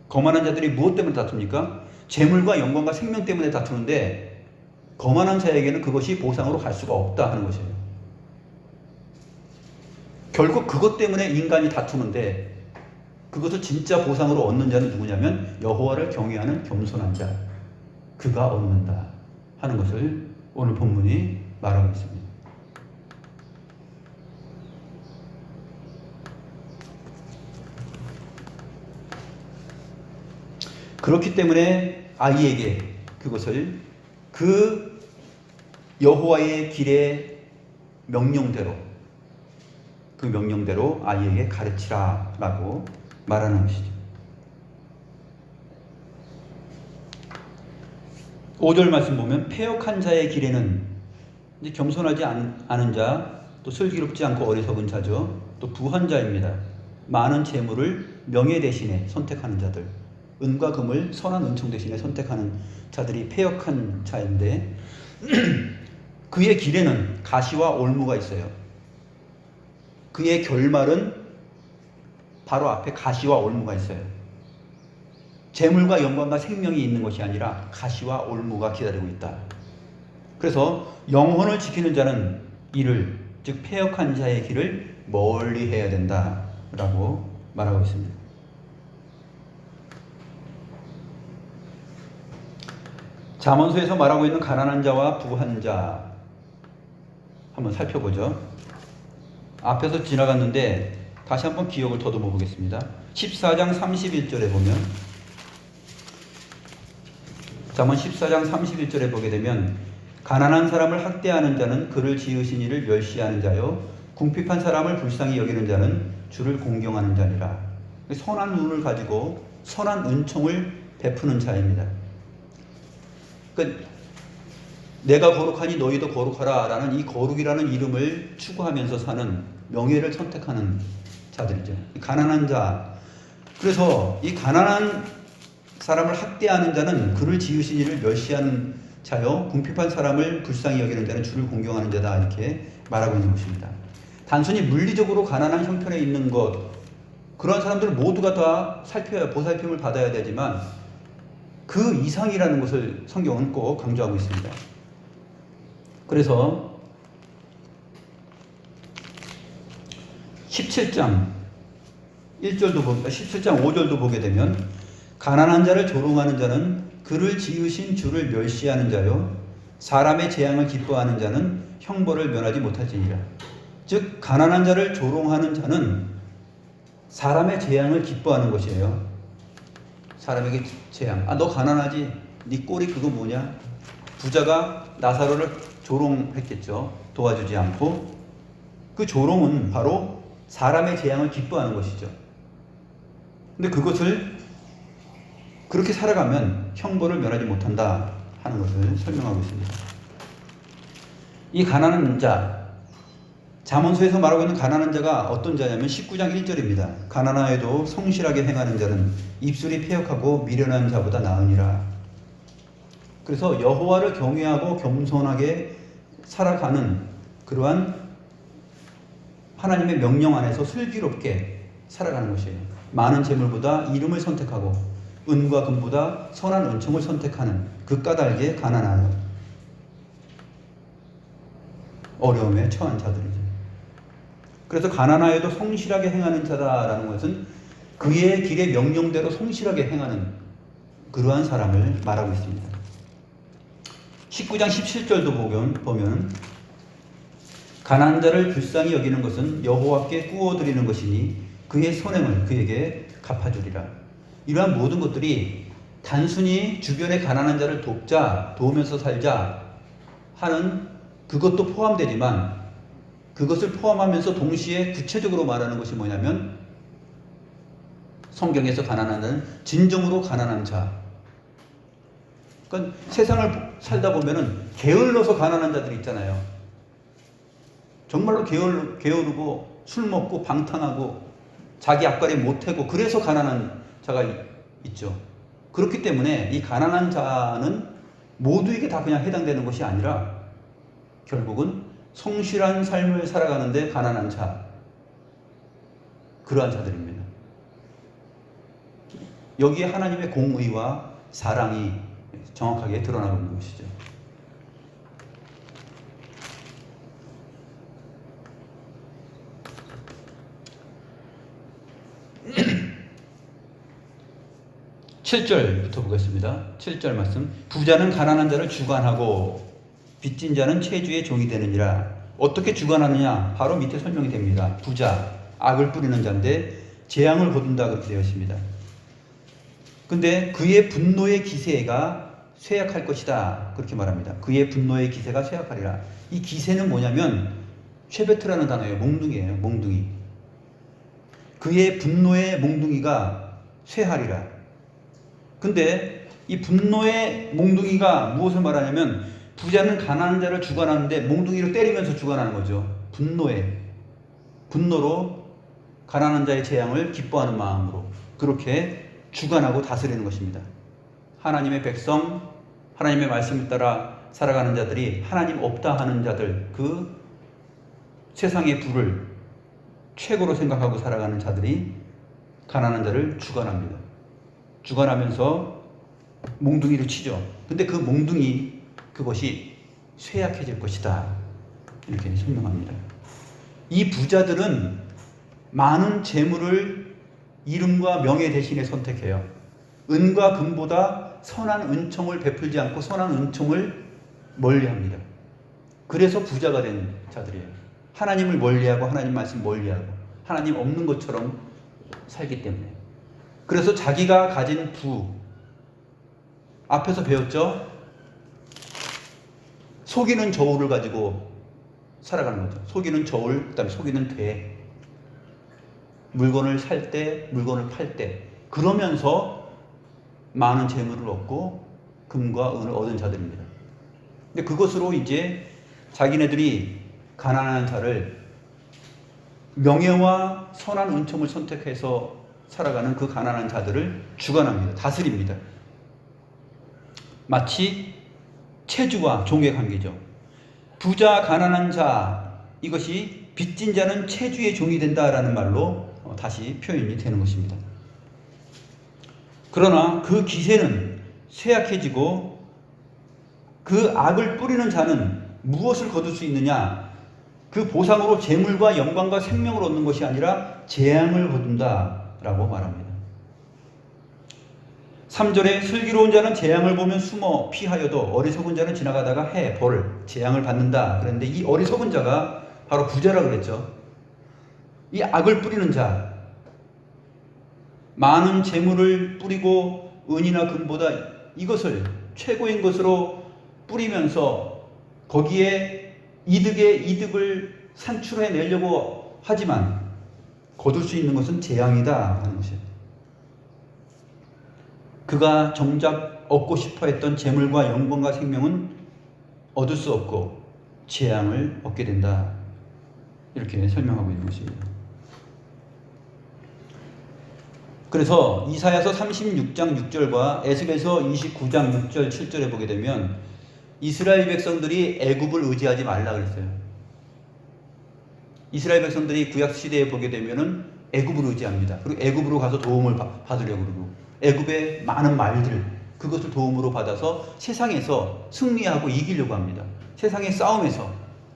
거만한 자들이 무엇 때문에 다툽니까? 재물과 영광과 생명 때문에 다투는데, 거만한 자에게는 그것이 보상으로 갈 수가 없다 하는 것이에요. 결국 그것 때문에 인간이 다투는데, 그것을 진짜 보상으로 얻는 자는 누구냐면 여호와를 경외하는 겸손한 자, 그가 얻는다 하는 것을 오늘 본문이 말하고 있습니다. 그렇기 때문에 아이에게 그것을 그 여호와의 길의 명령대로, 그 명령대로 아이에게 가르치라 라고 말하는 것이죠. 5절 말씀 보면 패역한 자의 길에는, 이제 겸손하지 않은 자, 또 슬기롭지 않고 어리석은 자죠. 또 부한 자입니다. 많은 재물을 명예 대신에 선택하는 자들, 은과 금을 선한 은총 대신에 선택하는 자들이 패역한 자인데, 그의 길에는 가시와 올무가 있어요. 그의 결말은 바로 앞에 가시와 올무가 있어요. 재물과 영광과 생명이 있는 것이 아니라 가시와 올무가 기다리고 있다. 그래서 영혼을 지키는 자는 이를, 즉 패역한 자의 길을 멀리 해야 된다라고 말하고 있습니다. 잠언서에서 말하고 있는 가난한 자와 부한 자 한번 살펴보죠. 앞에서 지나갔는데 다시 한번 기억을 더듬어 보겠습니다. 14장 31절에 보면, 잠언 14장 31절에 보게 되면 가난한 사람을 학대하는 자는 그를 지으신 이를 멸시하는 자요, 궁핍한 사람을 불쌍히 여기는 자는 주를 공경하는 자니라. 선한 눈을 가지고 선한 은총을 베푸는 자입니다. 그러니까 내가 거룩하니 너희도 거룩하라 라는 이 거룩이라는 이름을 추구하면서 사는, 명예를 선택하는 자들이죠. 가난한 자. 그래서 이 가난한 사람을 학대하는 자는 그를 지으신 이를 멸시하는 자요, 궁핍한 사람을 불쌍히 여기는 자는 주를 공경하는 자다, 이렇게 말하고 있는 것입니다. 단순히 물리적으로 가난한 형편에 있는 것, 그런 사람들 모두가 다 살펴야, 보살핌을 받아야 되지만 그 이상이라는 것을 성경은 꼭 강조하고 있습니다. 그래서 17장 1절도 17장 5절도 보게 되면 가난한 자를 조롱하는 자는 그를 지으신 주를 멸시하는 자요, 사람의 재앙을 기뻐하는 자는 형벌을 면하지 못할지니라. 즉 가난한 자를 조롱하는 자는 사람의 재앙을 기뻐하는 것이에요. 사람에게 재앙, 너 가난하지? 네 꼴이 그거 뭐냐? 부자가 나사로를 조롱했겠죠. 도와주지 않고. 그 조롱은 바로 사람의 재앙을 기뻐하는 것이죠. 근데 그것을 그렇게 살아가면 형벌을 면하지 못한다 하는 것을 설명하고 있습니다. 이 가난한 자, 잠언서에서 말하고 있는 가난한 자가 어떤 자냐면 19장 1절입니다. 가난하여도 성실하게 행하는 자는 입술이 패역하고 미련한 자보다 나으니라. 그래서 여호와를 경외하고 겸손하게 살아가는 그러한 하나님의 명령 안에서 슬기롭게 살아가는 것이에요. 많은 재물보다 이름을 선택하고 은과 금보다 선한 은총을 선택하는 그 까닭에 가난하여 어려움에 처한 자들이죠. 그래서 가난하여도 성실하게 행하는 자다라는 것은 그의 길의 명령대로 성실하게 행하는 그러한 사람을 말하고 있습니다. 19장 17절도 보면 가난한 자를 불쌍히 여기는 것은 여호와께 꾸어드리는 것이니 그의 선행을 그에게 갚아주리라. 이러한 모든 것들이 단순히 주변의 가난한 자를 돕자, 도우면서 살자 하는 그것도 포함되지만 그것을 포함하면서 동시에 구체적으로 말하는 것이 뭐냐면 성경에서 가난한 자는 진정으로 가난한 자. 그러니까 세상을 살다 보면은 게을러서 가난한 자들이 있잖아요. 정말로 게으르고 술 먹고 방탕하고 자기 앞가림 못하고 그래서 가난한 자가 있죠. 그렇기 때문에 이 가난한 자는 모두에게 다 그냥 해당되는 것이 아니라 결국은 성실한 삶을 살아가는데 가난한 자, 그러한 자들입니다. 여기에 하나님의 공의와 사랑이 정확하게 드러나고 있는 것이죠. (7절부터) 보겠습니다. 7절 말씀. 부자는 가난한 자를 주관하고 빚진 자는 채주의 종이 되느니라. 어떻게 주관하느냐? 바로 밑에 설명이 됩니다. 부자, 악을 뿌리는 자인데 재앙을 거둔다 그렇게 되어 있습니다. 근데 그의 분노의 기세가 쇠약할 것이다 그렇게 말합니다. 그의 분노의 기세가 쇠약하리라. 이 기세는 뭐냐면 쉐베트라는 단어예요. 몽둥이에요. 몽둥이. 그의 분노의 몽둥이가 쇠하리라. 근데 이 분노의 몽둥이가 무엇을 말하냐면 부자는 가난한 자를 주관하는데 몽둥이로 때리면서 주관하는 거죠. 분노로 가난한 자의 재앙을 기뻐하는 마음으로 그렇게 주관하고 다스리는 것입니다. 하나님의 백성, 하나님의 말씀을 따라 살아가는 자들이 하나님 없다 하는 자들, 그 세상의 부를 최고로 생각하고 살아가는 자들이 가난한 자를 주관합니다. 주관하면서 몽둥이를 치죠. 근데 그 몽둥이 그것이 쇠약해질 것이다 이렇게 설명합니다. 이 부자들은 많은 재물을 이름과 명예 대신에 선택해요. 은과 금보다 선한 은총을 베풀지 않고 선한 은총을 멀리합니다. 그래서 부자가 된 자들이에요. 하나님을 멀리하고 하나님 말씀 멀리하고 하나님 없는 것처럼 살기 때문에. 그래서 자기가 가진 부, 앞에서 배웠죠? 속이는 저울을 가지고 살아가는 거죠. 속이는 저울, 그 다음에 속이는 돼. 물건을 살 때, 물건을 팔 때. 그러면서 많은 재물을 얻고 금과 은을 얻은 자들입니다. 근데 그것으로 이제 자기네들이 가난한 자를 명예와 선한 은총을 선택해서 살아가는 그 가난한 자들을 주관합니다. 다스립니다. 마치 채주와 종의 관계죠. 부자, 가난한 자, 이것이 빚진 자는 채주의 종이 된다라는 말로 다시 표현이 되는 것입니다. 그러나 그 기세는 쇠약해지고 그 악을 뿌리는 자는 무엇을 거둘 수 있느냐? 그 보상으로 재물과 영광과 생명을 얻는 것이 아니라 재앙을 거둔다라고 말합니다. 3절에 슬기로운 자는 재앙을 보면 숨어 피하여도 어리석은 자는 지나가다가 재앙을 받는다. 그런데 이 어리석은 자가 바로 부자라고 그랬죠. 이 악을 뿌리는 자, 많은 재물을 뿌리고 은이나 금보다 이것을 최고인 것으로 뿌리면서 거기에 이득을 산출해내려고 하지만 거둘 수 있는 것은 재앙이다 하는 것이에요. 그가 정작 얻고 싶어 했던 재물과 영광과 생명은 얻을 수 없고 재앙을 얻게 된다. 이렇게 설명하고 있는 것입니다. 그래서 이사야서 36장 6절과 에스겔서 29장 6절 7절에 보게 되면 이스라엘 백성들이 애굽을 의지하지 말라 그랬어요. 이스라엘 백성들이 구약 시대에 보게 되면은 애굽을 의지합니다. 그리고 애굽으로 가서 도움을 받으려고 그러고 애굽의 많은 말들 그것을 도움으로 받아서 세상에서 승리하고 이기려고 합니다. 세상의 싸움에서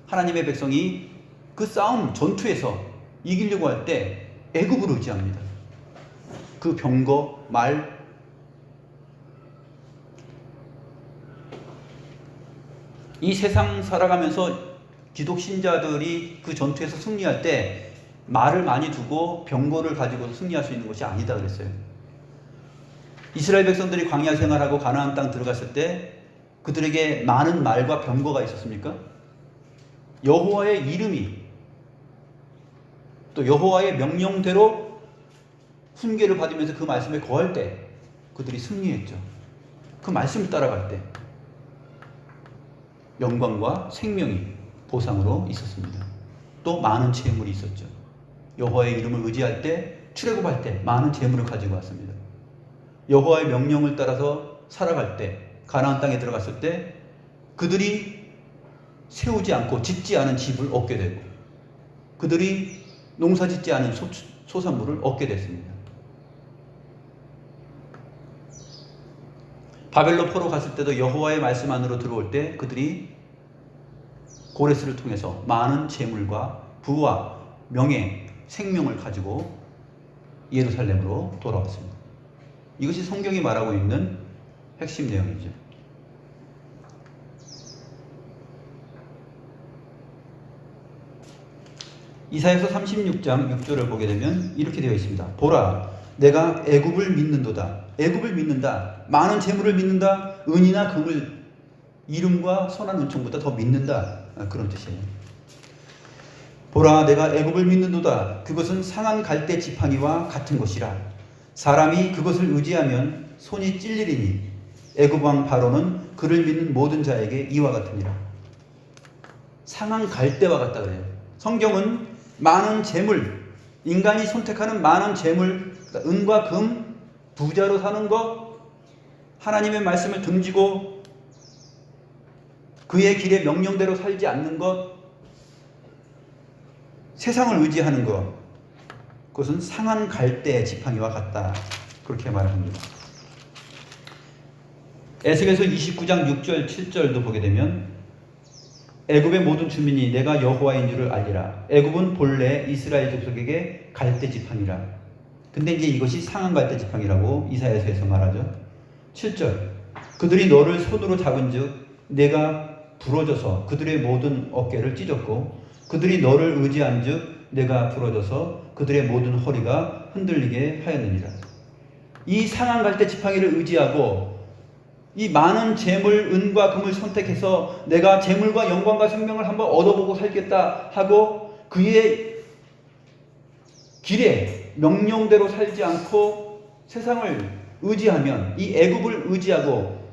하나님의 백성이 그 싸움 전투에서 이기려고 할 때 애굽을 의지합니다. 그 병거, 말, 이 세상 살아가면서 기독 신자들이 그 전투에서 승리할 때 말을 많이 두고 병거를 가지고 승리할 수 있는 것이 아니다 그랬어요. 이스라엘 백성들이 광야 생활하고 가나안 땅 들어갔을 때 그들에게 많은 말과 병거가 있었습니까? 여호와의 이름이 또 여호와의 명령대로 훈계를 받으면서 그 말씀에 거할 때 그들이 승리했죠. 그 말씀을 따라갈 때 영광과 생명이 보상으로 있었습니다. 또 많은 재물이 있었죠. 여호와의 이름을 의지할 때 출애굽할 때 많은 재물을 가지고 왔습니다. 여호와의 명령을 따라서 살아갈 때 가나안 땅에 들어갔을 때 그들이 세우지 않고 짓지 않은 집을 얻게 되고 그들이 농사 짓지 않은 소산물을 얻게 됐습니다. 바벨론 포로 갔을 때도 여호와의 말씀 안으로 들어올 때 그들이 고레스를 통해서 많은 재물과 부와 명예, 생명을 가지고 예루살렘으로 돌아왔습니다. 이것이 성경이 말하고 있는 핵심 내용이죠. 이사야서 36장 6절을 보게 되면 이렇게 되어 있습니다. 보라, 내가 애굽을 믿는도다. 애굽을 믿는다. 많은 재물을 믿는다. 은이나 금을 이름과 선한 은총보다 더 믿는다. 그런 뜻이에요. 보라, 내가 애굽을 믿는도다. 그것은 상한 갈대 지팡이와 같은 것이라. 사람이 그것을 의지하면 손이 찔리리니 애굽 왕 바로는 그를 믿는 모든 자에게 이와 같으니라. 상한 갈대와 같다 그래요. 성경은 많은 재물, 인간이 선택하는 많은 재물, 그러니까 은과 금, 부자로 사는 것, 하나님의 말씀을 등지고 그의 길의 명령대로 살지 않는 것, 세상을 의지하는 것, 그것은 상한 갈대 지팡이와 같다. 그렇게 말합니다. 에스겔서 29장 6절 7절도 보게 되면 애굽의 모든 주민이 내가 여호와인 줄을 알리라. 애굽은 본래 이스라엘 족속에게 갈대 지팡이라. 근데 이제 이것이 상한 갈대 지팡이라고 이사야서에서 말하죠. 7절 그들이 너를 손으로 잡은즉 내가 부러져서 그들의 모든 어깨를 찢었고 그들이 너를 의지한즉 내가 부러져서 그들의 모든 허리가 흔들리게 하였느니라. 이 상한 갈대 지팡이를 의지하고 이 많은 재물, 은과 금을 선택해서 내가 재물과 영광과 생명을 한번 얻어보고 살겠다 하고 그의 길에 명령대로 살지 않고 세상을 의지하면 이 애굽을 의지하고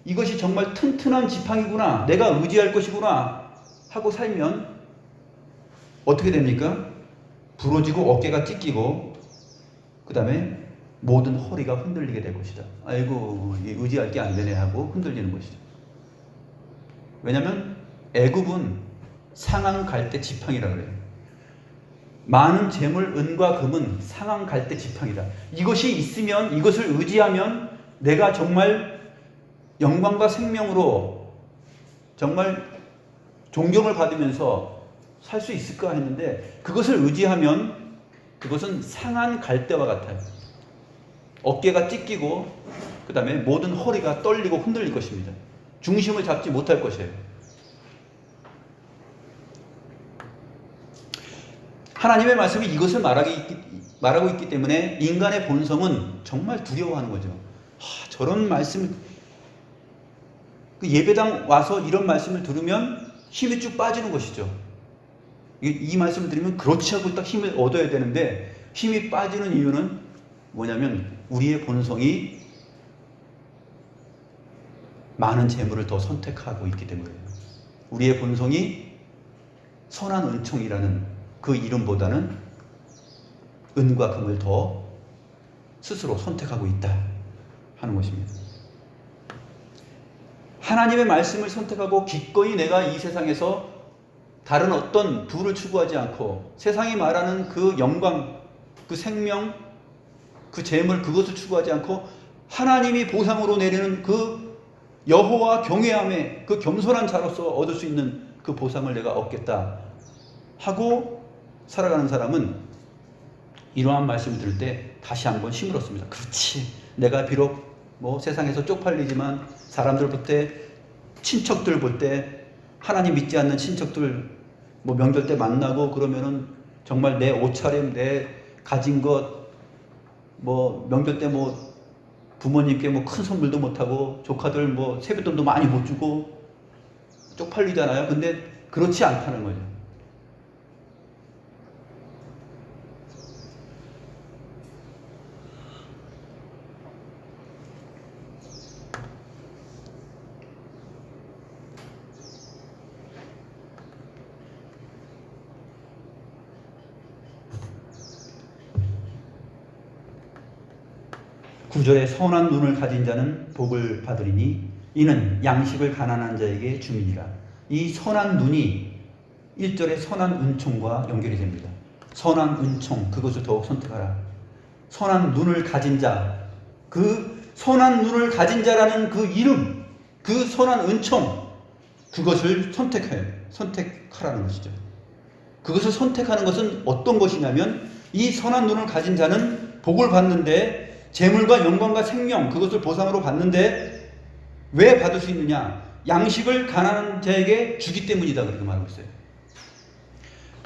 이것이 정말 튼튼한 지팡이구나, 내가 의지할 것이구나 하고 살면 어떻게 됩니까? 부러지고 어깨가 찢기고 그 다음에 모든 허리가 흔들리게 될 것이다. 아이고, 의지할 게 안 되네 하고 흔들리는 것이죠. 왜냐하면 애굽은 상한 갈대 지팡이라 그래요. 많은 재물, 은과 금은 상한 갈대 지팡이다. 이것이 있으면, 이것을 의지하면 내가 정말 영광과 생명으로 정말 존경을 받으면서 살 수 있을까 했는데 그것을 의지하면 그것은 상한 갈대와 같아요. 어깨가 찢기고 그 다음에 모든 허리가 떨리고 흔들릴 것입니다. 중심을 잡지 못할 것이에요. 하나님의 말씀이 이것을 말하고 있기 때문에 인간의 본성은 정말 두려워하는 거죠. 저런 말씀을 예배당 와서 이런 말씀을 들으면 힘이 쭉 빠지는 것이죠. 이 말씀을 들으면 그렇지 하고 딱 힘을 얻어야 되는데 힘이 빠지는 이유는 뭐냐면 우리의 본성이 많은 재물을 더 선택하고 있기 때문이에요. 우리의 본성이 선한 은총이라는 그 이름보다는 은과 금을 더 스스로 선택하고 있다 하는 것입니다. 하나님의 말씀을 선택하고 기꺼이 내가 이 세상에서 다른 어떤 부를 추구하지 않고 세상이 말하는 그 영광, 그 생명, 그 재물 그것을 추구하지 않고 하나님이 보상으로 내리는 그 여호와 경외함의 그 겸손한 자로서 얻을 수 있는 그 보상을 내가 얻겠다 하고 살아가는 사람은 이러한 말씀을 들을 때 다시 한번 힘을 얻습니다. 그렇지, 내가 비록 뭐 세상에서 쪽팔리지만 사람들 볼 때, 친척들 볼 때, 하나님 믿지 않는 친척들 뭐 명절 때 만나고 그러면은 정말 내 옷차림, 내 가진 것, 뭐 명절 때 뭐 부모님께 뭐 큰 선물도 못 하고 조카들 뭐 세뱃돈도 많이 못 주고 쪽팔리잖아요. 근데 그렇지 않다는 거죠. 구절에 선한 눈을 가진 자는 복을 받으리니 이는 양식을 가난한 자에게 줌이니라. 이 선한 눈이 1절의 선한 은총과 연결이 됩니다. 선한 은총, 그것을 더욱 선택하라. 선한 눈을 가진 자, 그 선한 눈을 가진 자라는 그 이름, 그 선한 은총, 그것을 선택하라는 것이죠. 그것을 선택하는 것은 어떤 것이냐면 이 선한 눈을 가진 자는 복을 받는데 재물과 영광과 생명 그것을 보상으로 받는데 왜 받을 수 있느냐? 양식을 가난한 자에게 주기 때문이다 그렇게 말하고 있어요.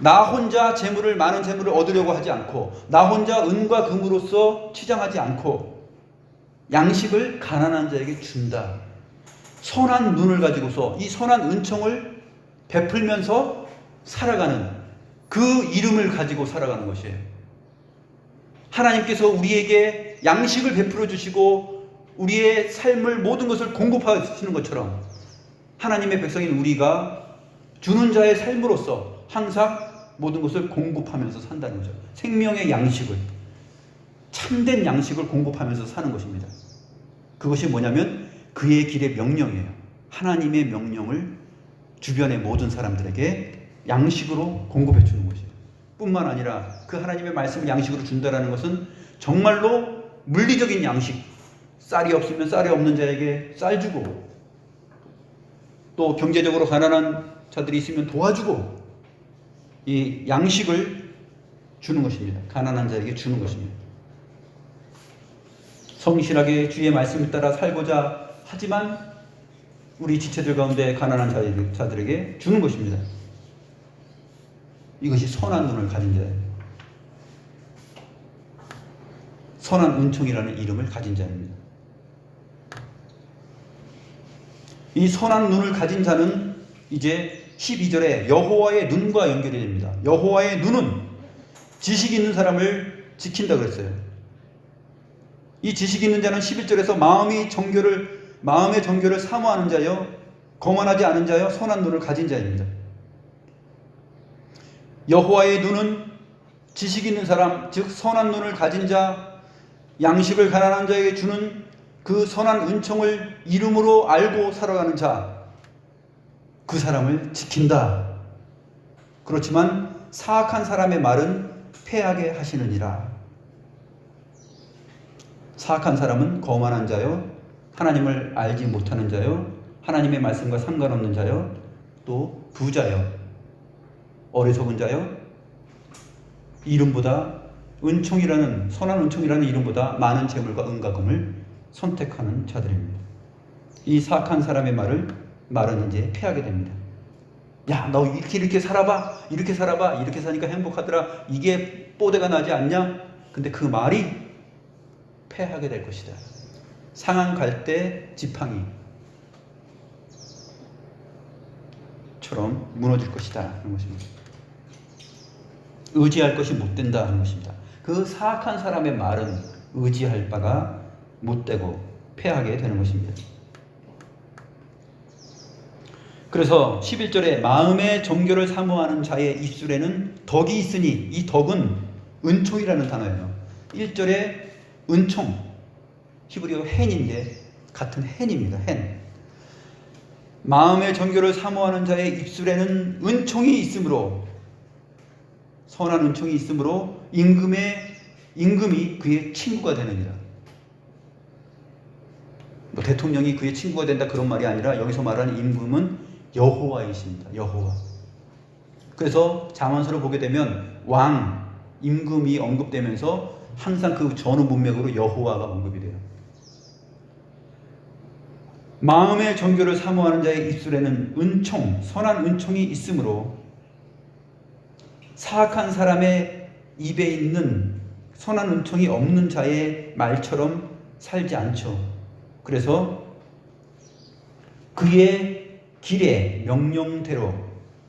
나 혼자 많은 재물을 얻으려고 하지 않고 나 혼자 은과 금으로써 치장하지 않고 양식을 가난한 자에게 준다. 선한 눈을 가지고서 이 선한 은총을 베풀면서 살아가는 그 이름을 가지고 살아가는 것이에요. 하나님께서 우리에게 양식을 베풀어 주시고 우리의 삶을 모든 것을 공급하시는 것처럼 하나님의 백성인 우리가 주는 자의 삶으로서 항상 모든 것을 공급하면서 산다는 거죠. 생명의 양식을, 참된 양식을 공급하면서 사는 것입니다. 그것이 뭐냐면 그의 길의 명령이에요. 하나님의 명령을 주변의 모든 사람들에게 양식으로 공급해 주는 것이에요. 뿐만 아니라 그 하나님의 말씀을 양식으로 준다는 것은 정말로 물리적인 양식, 쌀이 없으면 쌀이 없는 자에게 쌀 주고 또 경제적으로 가난한 자들이 있으면 도와주고 이 양식을 주는 것입니다. 가난한 자에게 주는 것입니다. 성실하게 주의 말씀을 따라 살고자 하지만 우리 지체들 가운데 가난한 자들에게 주는 것입니다. 이것이 선한 눈을 가진 자예요. 선한 은총이라는 이름을 가진 자입니다. 이 선한 눈을 가진 자는 이제 12절에 여호와의 눈과 연결이 됩니다. 여호와의 눈은 지식 있는 사람을 지킨다 그랬어요. 이 지식 있는 자는 11절에서 마음의 정결을 사모하는 자여 거만하지 않은 자여 선한 눈을 가진 자입니다. 여호와의 눈은 지식 있는 사람, 즉 선한 눈을 가진 자, 양식을 가난한 자에게 주는 그 선한 은총을 이름으로 알고 살아가는 자, 그 사람을 지킨다. 그렇지만 사악한 사람의 말은 패하게 하시느니라. 사악한 사람은 거만한 자요, 하나님을 알지 못하는 자요, 하나님의 말씀과 상관없는 자요, 또 부자요, 어리석은 자요, 이름보다 선한 은총이라는 이름보다 많은 재물과 은과 금을 선택하는 자들입니다. 이 사악한 사람의 말은 이제 패하게 됩니다. 야, 너 이렇게 살아봐, 이렇게 사니까 행복하더라. 이게 뽀대가 나지 않냐? 근데 그 말이 패하게 될 것이다. 상한 갈대 지팡이 처럼 무너질 것이다 하는 것입니다. 의지할 것이 못 된다 하는 것입니다. 그 사악한 사람의 말은 의지할 바가 못 되고 패하게 되는 것입니다. 그래서 11절에 마음의 정결을 사모하는 자의 입술에는 덕이 있으니, 이 덕은 은총이라는 단어예요. 1절에 은총, 히브리어 헨인데 같은 헨입니다. 헨. 마음의 정결을 사모하는 자의 입술에는 은총이 있으므로, 선한 은총이 있으므로 임금이 그의 친구가 되느니라. 뭐 대통령이 그의 친구가 된다 그런 말이 아니라 여기서 말하는 임금은 여호와이십니다. 여호와. 그래서 잠언서를 보게 되면 왕, 임금이 언급되면서 항상 그 전후 문맥으로 여호와가 언급이 돼요. 마음의 정결을 사모하는 자의 입술에는 은총, 선한 은총이 있으므로 사악한 사람의 입에 있는 선한 은총이 없는 자의 말처럼 살지 않죠. 그래서 그의 길의 명령대로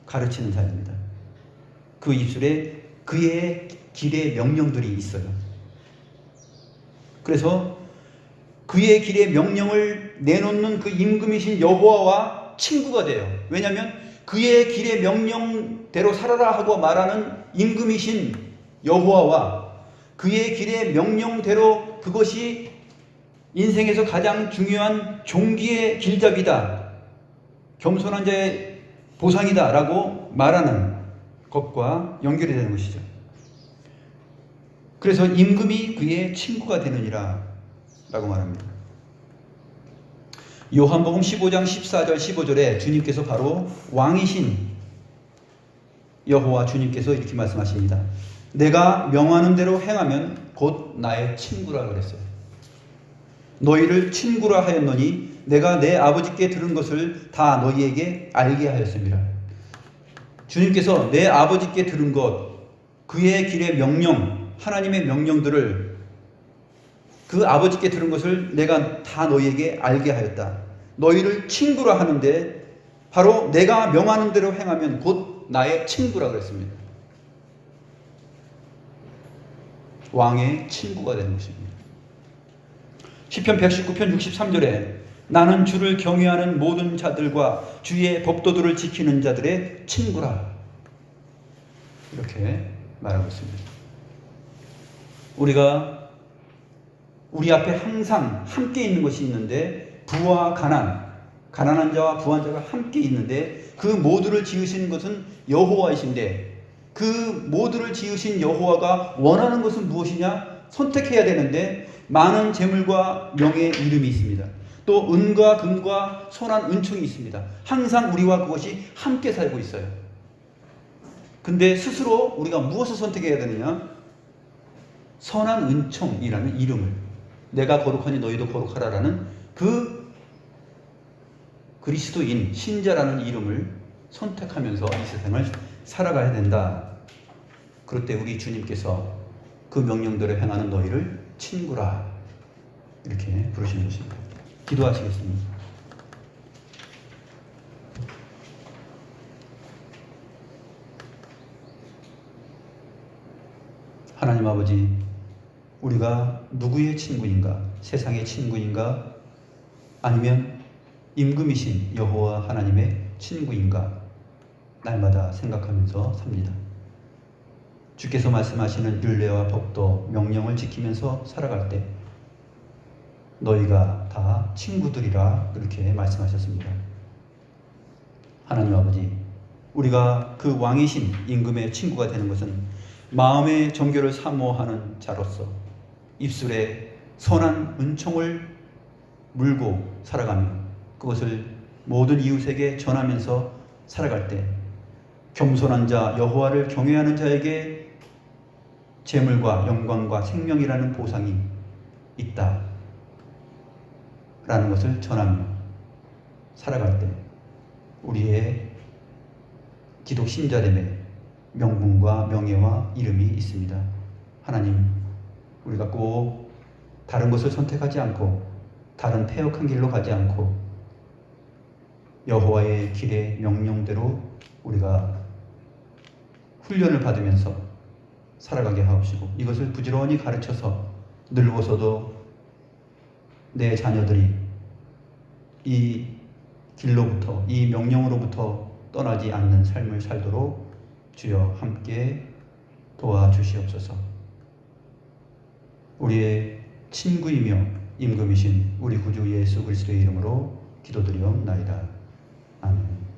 가르치는 자입니다. 그 입술에 그의 길의 명령들이 있어요. 그래서 그의 길의 명령을 내놓는 그 임금이신 여호와와 친구가 돼요. 왜냐하면 그의 길의 명령대로 살아라 하고 말하는 임금이신 여호와와 그의 길의 명령대로 그것이 인생에서 가장 중요한 종기의 길잡이다, 겸손한 자의 보상이다 라고 말하는 것과 연결이 되는 것이죠. 그래서 임금이 그의 친구가 되느니라 라고 말합니다. 요한복음 15장 14절 15절에 주님께서 바로 왕이신 여호와 주님께서 이렇게 말씀하십니다. 내가 명하는 대로 행하면 곧 나의 친구라 그랬어요. 너희를 친구라 하였노니 내가 내 아버지께 들은 것을 다 너희에게 알게 하였습니다. 주님께서 내 아버지께 들은 것, 그의 길의 명령, 하나님의 명령들을 그 아버지께 들은 것을 내가 다 너희에게 알게 하였다. 너희를 친구라 하는데 바로 내가 명하는 대로 행하면 곧 나의 친구라 그랬습니다. 왕의 친구가 되는 것입니다. 시편 119편 63절에 나는 주를 경외하는 모든 자들과 주의 법도들을 지키는 자들의 친구라 이렇게 말하고 있습니다. 우리가 우리 앞에 항상 함께 있는 것이 있는데 부와 가난한 자와 부한 자가 함께 있는데 그 모두를 지으신 것은 여호와이신데 그 모두를 지으신 여호와가 원하는 것은 무엇이냐? 선택해야 되는데 많은 재물과 명예의 이름이 있습니다. 또 은과 금과 선한 은총이 있습니다. 항상 우리와 그것이 함께 살고 있어요. 근데 스스로 우리가 무엇을 선택해야 되느냐? 선한 은총이라는 이름을, 내가 거룩하니 너희도 거룩하라라는 그 그리스도인 신자라는 이름을 선택하면서 이 세상을 살아가야 된다. 그럴 때 우리 주님께서 그 명령대로 행하는 너희를 친구라 이렇게 부르시는 것입니다. 기도하시겠습니다. 하나님 아버지, 우리가 누구의 친구인가? 세상의 친구인가? 아니면 임금이신 여호와 하나님의 친구인가? 날마다 생각하면서 삽니다. 주께서 말씀하시는 율례와 법도 명령을 지키면서 살아갈 때 너희가 다 친구들이라 그렇게 말씀하셨습니다. 하나님 아버지, 우리가 그 왕이신 임금의 친구가 되는 것은 마음의 정결을 사모하는 자로서 입술에 선한 은총을 물고 살아가며 그것을 모든 이웃에게 전하면서 살아갈 때 겸손한 자 여호와를 경외하는 자에게 재물과 영광과 생명이라는 보상이 있다 라는 것을 전하며 살아갈 때 우리의 기독 신자됨에 명분과 명예와 이름이 있습니다. 하나님, 우리가 꼭 다른 것을 선택하지 않고 다른 패역한 길로 가지 않고 여호와의 길의 명령대로 우리가 훈련을 받으면서 살아가게 하옵시고 이것을 부지런히 가르쳐서 늙어서도 내 자녀들이 이 길로부터, 이 명령으로부터 떠나지 않는 삶을 살도록 주여 함께 도와주시옵소서. 우리의 친구이며 임금이신 우리 구주 예수 그리스도의 이름으로 기도드리옵나이다. 아멘.